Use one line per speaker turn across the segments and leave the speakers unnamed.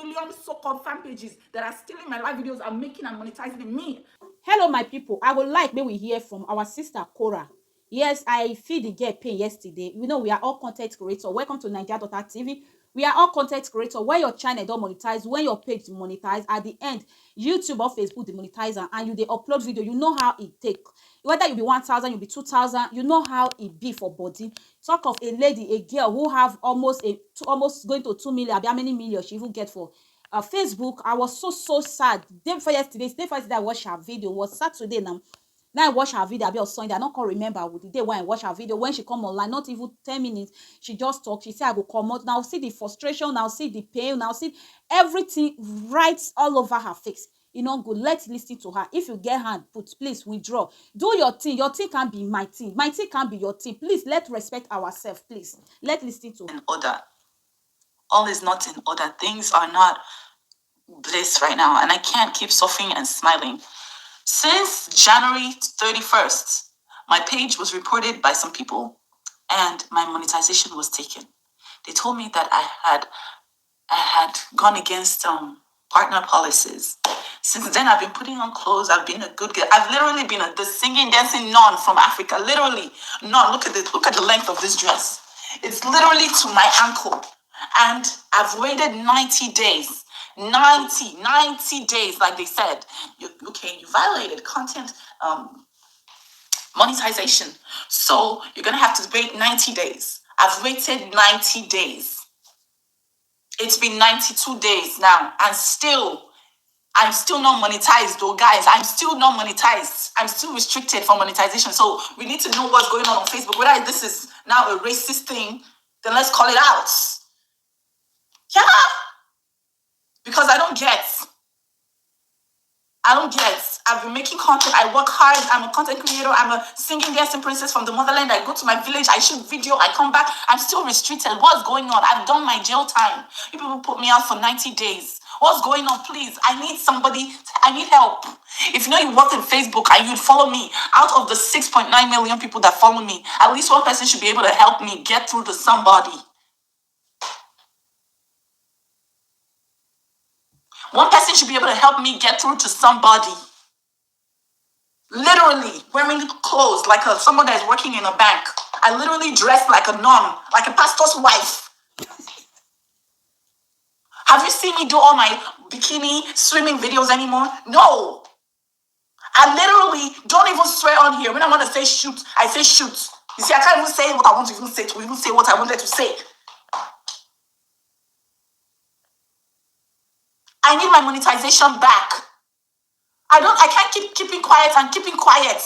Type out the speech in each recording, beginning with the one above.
million so-called fan pages that are stealing my live videos and making and monetizing me.
Hello, my people. I would like may we hear from our sister Cora. Yes, I feel the girl pain yesterday. You know, we are all content creators. Welcome to Naija Daughter TV. We are all content creators. When your channel don't monetize, when your page monetize, at the end, YouTube or Facebook demonetize and you they upload video, you know how it take. Whether you be 1,000, you be 2,000, you know how it be for body. Talk of a lady, a girl who have almost going to 2 million. How many million she even get for Facebook. I was so sad. Day before yesterday I watched her video. It was Saturday now. Now I watch her video about Sunday. I don't can remember with the day when I watch her video. When she come online, not even 10 minutes, she just talk. She said, I go come out. Now see the frustration, now see the pain, now see everything right all over her face. You know, good. Let's listen to her. If you get hand, put, please withdraw. Do your thing. Your thing can be my thing. My thing can be your thing. Please, let's respect ourselves, please. Let's listen to her.
In order. All is not in order. Things are not bliss right now, and I can't keep suffering and smiling. Since January 31st, my page was reported by some people and my monetization was taken. They told me that I had gone against partner policies. Since then, I've been putting on clothes. I've been a good girl. I've literally been the singing, dancing nun from Africa. Literally, nun. Look at it. Look at the length of this dress. It's literally to my ankle. And I've waited 90 days. 90 days, like they said. You violated content monetization. So you're going to have to wait 90 days. I've waited 90 days. It's been 92 days now. And I'm still not monetized though, guys. I'm still not monetized. I'm still restricted for monetization. So we need to know what's going on Facebook. Whether this is now a racist thing, then let's call it out. Yeah. Because I don't get. I've been making content. I work hard. I'm a content creator. I'm a singing dancing princess from the motherland. I go to my village. I shoot video. I come back. I'm still restricted. What's going on? I've done my jail time. You people put me out for 90 days. What's going on? Please, I need somebody. I need help. If you know you work in Facebook and you'd follow me, out of the 6.9 million people that follow me, at least one person should be able to help me get through to somebody. One person should be able to help me get through to somebody. Literally wearing clothes like someone that is working in a bank. I literally dress like a nun, like a pastor's wife. Have you seen me do all my bikini swimming videos anymore? No. I literally don't even swear on here. When I want to say shoot, I say shoot. You see, I can't even say what I want to even say what I wanted to say. I need my monetization back. I can't keep keeping quiet and keeping quiet.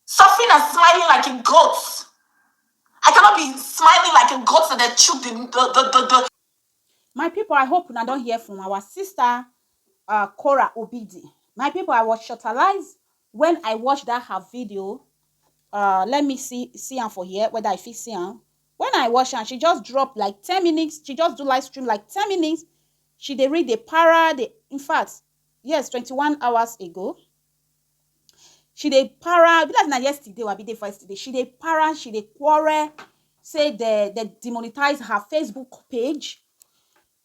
Suffering and smiling like a goat. I cannot be smiling like a goat that chew the.
My people, I hope I don't hear from our sister Cora Obidi. My people, I was shortalized when I watched that her video. Let me see her for here, whether I feel see her. When I watch her, she just dropped like 10 minutes. She just do live stream like 10 minutes. She they read the para. In fact, yes, 21 hours ago. She dey para, be like na yesterday or be day for yesterday. She dey para, she dey quarrel, say they demonetize her Facebook page.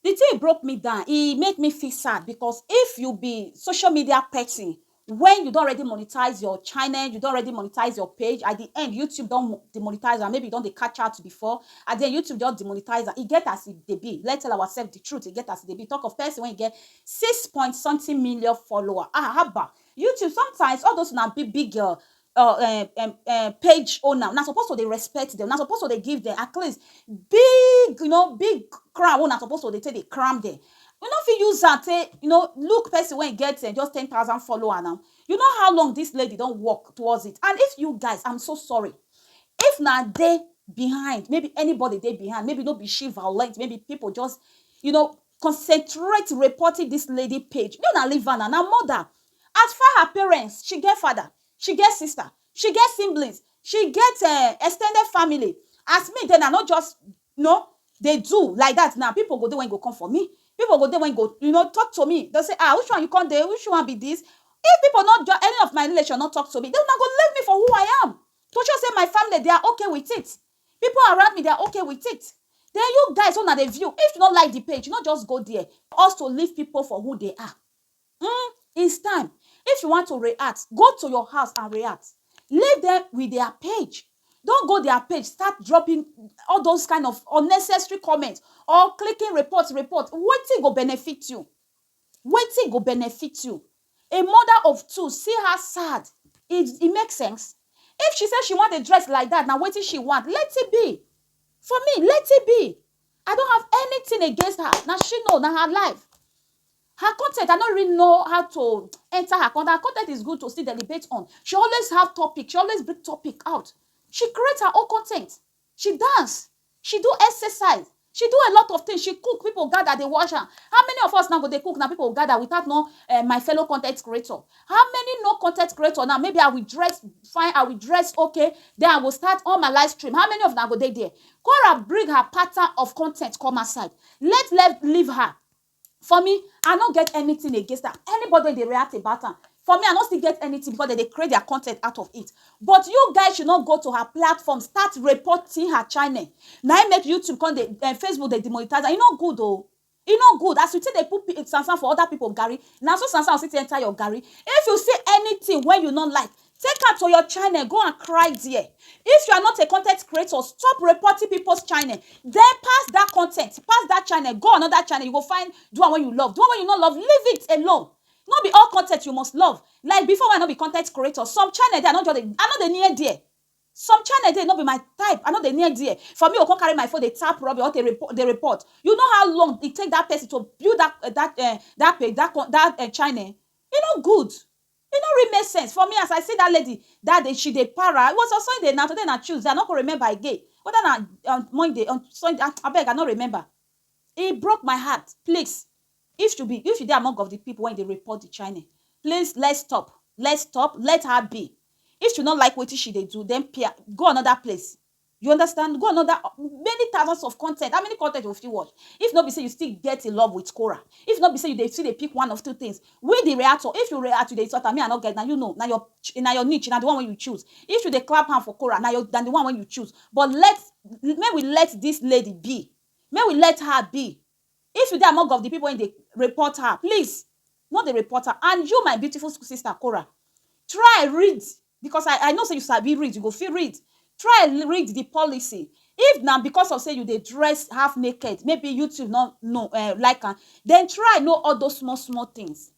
The thing broke me down. It make me feel sad because if you be social media person, when you don't already monetize your channel, you don't already monetize your page, at the end, YouTube don't demonetize and maybe you don't they catch out before, and then YouTube don't demonetize and it get as it they be. Let's tell ourselves the truth, it get as it they be. Talk of person when you get 6 point something million follower. Haba. YouTube sometimes all those now big page owner now supposed to they respect them, now supposed to they give them at least big big crown, not supposed to they take the crown there. You know if you use that look person when you get just 10,000 follower now, you know how long this lady don't work towards it. And if you guys, I'm so sorry, if now they behind, maybe anybody they behind, maybe not be she violent, maybe people just concentrate reporting this lady page. You not leave her now mother. As far her parents, she get father, she get sister, she get siblings, she get extended family. As me, then I not just they do like that. Now people go there when go come for me. People go there when go talk to me. They say which one you come there? Which one be this? If people not any of my relation not talk to me, they will not go leave me for who I am. To just say my family they are okay with it. People around me they are okay with it. Then you guys on the view. If you don't like the page, you not just go there. Also leave people for who they are. It's time. If you want to react, go to your house and react. Leave them with their page. Don't go their page, start dropping all those kind of unnecessary comments or clicking report. Wetin go benefit you? Wetin go benefit you? A mother of two, see her sad. It makes sense. If she says she want a dress like that, now wetin she want? Let it be. For me, let it be. I don't have anything against her. Now she know, now her life. Her content, I don't really know how to enter her content. Her content is good to see the debate on. She always have topic. She always bring topic out. She creates her own content. She dance. She do exercise. She do a lot of things. She cook. People gather, they watch her. How many of us now go they cook? Now people gather without no my fellow content creator. How many no content creator now? Maybe I will dress fine. I will dress okay. Then I will start on my live stream. How many of them go they there? Cora bring her pattern of content come aside. Let leave her. For me, I don't get anything against that. Anybody they react about her. For me, I don't still get anything because they create their content out of it. But you guys should not go to her platform, start reporting her channel. Now I make YouTube, Facebook, they demonetize her. You know good though. You know good. As you say they put Sansan for other people, Gary. Now so Sansan will sit enter your Gary. If you see anything when you not like, take her to your channel, go and cry there. If you are not a content creator, stop reporting people's channel. Then pass that content, pass that channel, go another channel. You go find do one when you love. Do one when you not love, leave it alone. Not be all content you must love. Like before, when I not be content creator, some channel they are not just, I know they near there. Some channel they not be my type. I know they near there. For me, I can carry my phone, they tap rubber or they report. You know how long it take that person to build that page, that channel. You know good. It don't really make sense. For me, as I see that lady, that day, she did para. It was on Sunday, now today, na Tuesday. I not gonna remember again. Whether on Monday, on Sunday, I beg, I not remember. It broke my heart. Please, if you dey among of the people when they report the channel, please let's stop. Let's stop. Let her be. If you not like what she they do, then go another place. You understand? Go another many thousands of content. How many content will you watch? If not be say you still get in love with Cora. If not be say you still they pick one of two things. With the reactor, if you react to the sort of me, I not get now you know now your niche, now the one when you choose. If you they clap hand for Cora, now then the one when you choose. But may we let this lady be. May we let her be. If you dey among of the people when they report her, please, not the reporter. And you, my beautiful sister Cora, try read because I know say you sabi read, you go feel read. Try read the policy. If now because of say you dey dress half naked, maybe YouTube not know like then try know all those small things.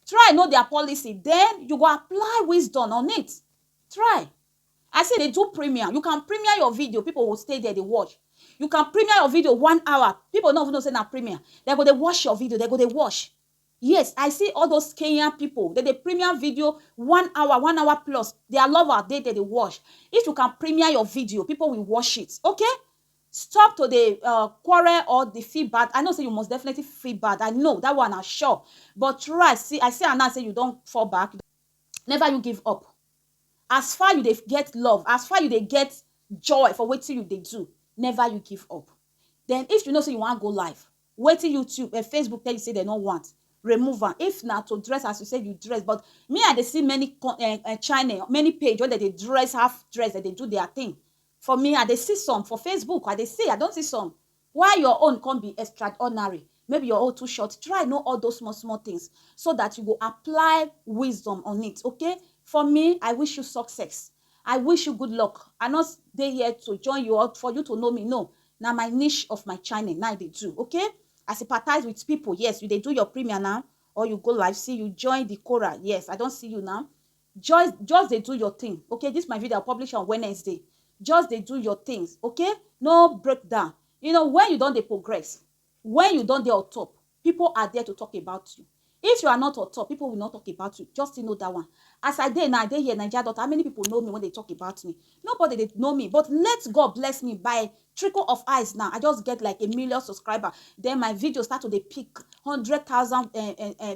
Try know their policy. Then you go apply wisdom on it. Try. I say they do premiere. You can premiere your video. People will stay there, they watch. You can premiere your video 1 hour. People don't even know say na premiere. They go they watch your video. They go they watch. Yes, I see all those Kenyan people. They premiere video 1 hour, 1 hour plus. Their lover, they watch. If you can premiere your video, people will watch it. Okay? Stop to the quarrel or the feedback. I know say you must definitely feedback. I know that one, I'm sure. But try. See, I say and now say you don't fall back. Never you give up. As far you they get love, as far you they get joy for waiting you they do, never you give up. Then if you know say you want to go live, wait till YouTube and Facebook tell you say they don't want, remove her. If not to dress as you say you dress, but me I they see many channel, many page where they dress half dress that they do their thing. For me I they see some for Facebook, I don't see some. Why your own can't be extraordinary? Maybe your own too short. Try know all those small things so that you go apply wisdom on it. Okay. For me, I wish you success. I wish you good luck. I not stay here to join you out for you to know me. No. Now my niche of my channel, now they do. Okay? I sympathize with people. Yes, you they do your premiere now. Or you go live. See, you join the Cora. Yes, I don't see you now. Just they do your thing. Okay? This is my video. I'll publish on Wednesday. Just they do your things. Okay? No breakdown. You know, when you don't they progress, when you don't they on top, people are there to talk about you. If you are not on top, people will not talk about you. Just to know that one. As I did now, I did here, Naija Daughter. How many people know me when they talk about me? Nobody they know me. But let God bless me by trickle of eyes now. I just get like 1 million subscribers. Then my video start to the peak 100,000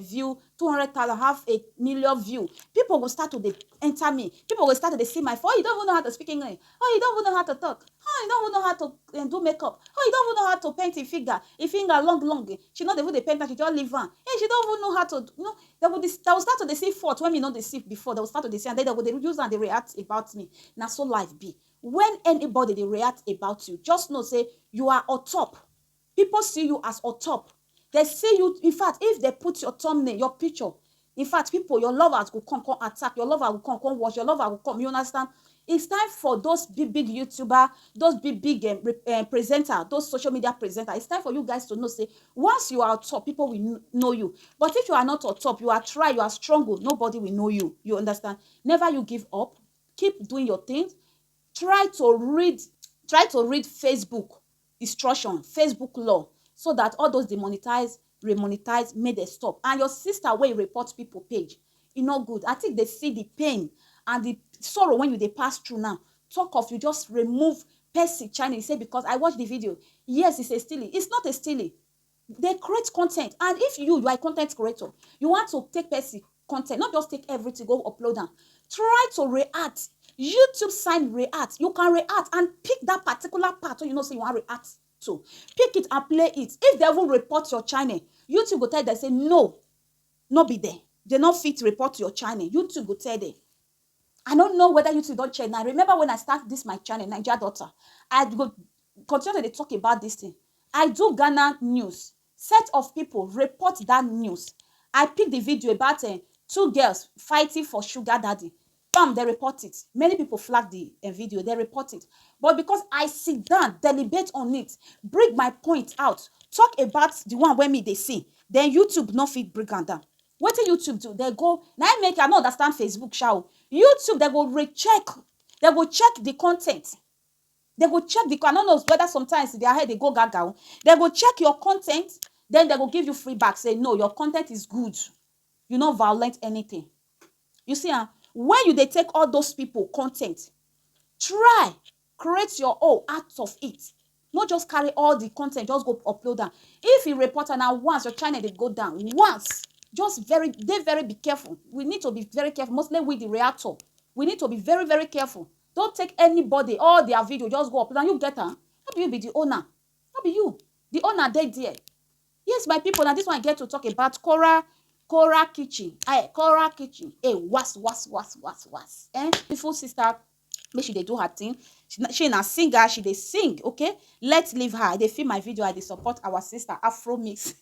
view, 200,000, 500,000 view. People will start to they enter me. People will start to they see my phone. Oh, you don't even know how to speak English. Oh, you don't even know how to talk. Oh, you don't even know how to do makeup. Oh, you don't even know how to paint a finger long. She not even the paint that she just leave on. Hey, she don't even know how to, you know, they will start to they see fault when me not they see before. They will start to they see and then they will use and they react about me. Now so life be. when anybody they react about you, just know say you are on top. People see you as on top. They see you. In fact, if they put your thumbnail, your picture, in fact, people, your lovers will come attack. Your lover will come watch. Your lover will come. You understand? It's time for those big YouTuber, those big presenter, those social media presenter. It's time for you guys to know, say, once you are on top, people will know you. But if you are not on top, you are you are strong, nobody will know you. You understand? Never you give up. Keep doing your things. Try to read Facebook instruction, Facebook law, so that all those demonetize, remonetize, may they stop. And your sister wey report people page, e no good. I think they see the pain and the sorrow when you dey pass through now. Talk of you just remove Percy channel. Say because I watched the video. Yes, it's a stealing. It's not a stealing. They create content, and if you are a content creator, you want to take Percy content, not just take everything, go upload them. Try to react. YouTube sign react. You can react and pick that particular part you know say you want to react to. Pick it and play it. If they even report your channel, YouTube go tell them, say no, not be there. They not fit report your channel. YouTube go tell them. I don't know whether YouTube don't check now. Remember when I start this my channel, Naija Daughter, I go continue to talk about this thing. I do Ghana news. Set of people report that news. I pick the video about two girls fighting for sugar daddy. Bam, they report it. Many people flag the video, they report it. But because I sit down, deliberate on it, bring my point out, talk about the one where me they see, then YouTube no fit bring am down. What do YouTube do? They go, now I make I not understand Facebook shall. YouTube, they go recheck, they go check the content. They go check the, I don't know whether sometimes in their head they go gaga. They go check your content, then they go give you feedback, say no, your content is good. You not violate anything. You see, when you they take all those people content, try create your own out of it. Not just carry all the content, just go upload them. If you report now once your channel they go down once, just very be careful. We need to be very careful. Mostly with the reactor, we need to be very careful. Don't take anybody all their video just go upload and you get her. Not be you be the owner. Not be you. The owner they there. Yes, my people. Now this one I get to talk about Cora Kitchen. Cora Kitchen. Was. Beautiful sister. Make she they do her thing. She na singer. She they sing. Okay. Let's leave her. They film my video. They support our sister Afro Mix.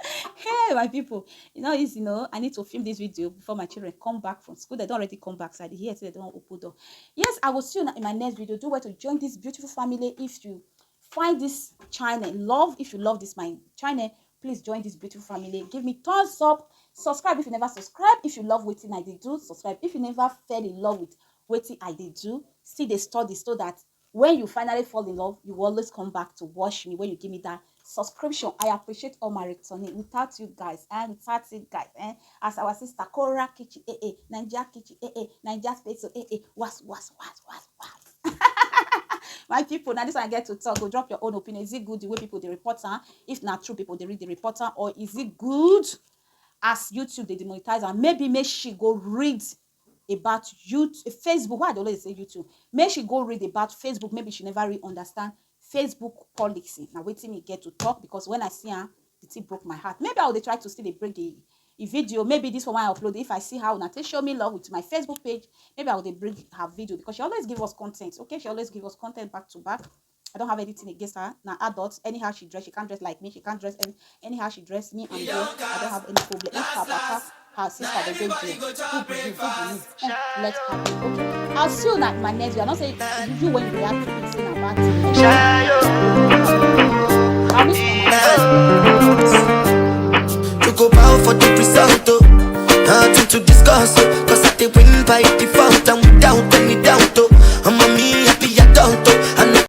Hey, my people. I need to film this video before my children come back from school. They don't already come back. So they hear, so they don't open door. Yes, I will see you in my next video. Do well to join this beautiful family. If you find this channel if you love this my channel, please join this beautiful family. Give me thumbs up. Subscribe if you never subscribe. If you love wetin I did do, subscribe. If you never fell in love with wetin I did do, still dey study so that when you finally fall in love, you will always come back to watch me when you give me that subscription. I appreciate all my returning. Without you guys, as our sister Cora Kitchen, Naija Kitchen, Naija Space, was. My people, now this one I get to talk. Go drop your own opinion. Is it good the way people they report? If not true, people they read the reporter, or is it good as YouTube they demonetize? And maybe make she go read about YouTube, Facebook. Why I always say YouTube? Make she go read about Facebook. Maybe she never really understand Facebook policy. Now wait till me get to talk, because when I see her, it broke my heart. Maybe I will try to still break the video. Maybe this one I upload. If I see how Nate show me love with my Facebook page, maybe I will bring her video, because she always give us content. Okay, she always give us content back to back. I don't have anything against her. Now adults, anyhow she dress, she can't dress like me. She can't dress anyhow she dress. Me and girl, I don't have any problem. If her papa, her sister, they go do. Let her be. Okay, I'll see you like my next video. I'm not saying you when you react to me saying about it. I'll miss you.
You go bow for the result, nothing to discuss, cause I did win by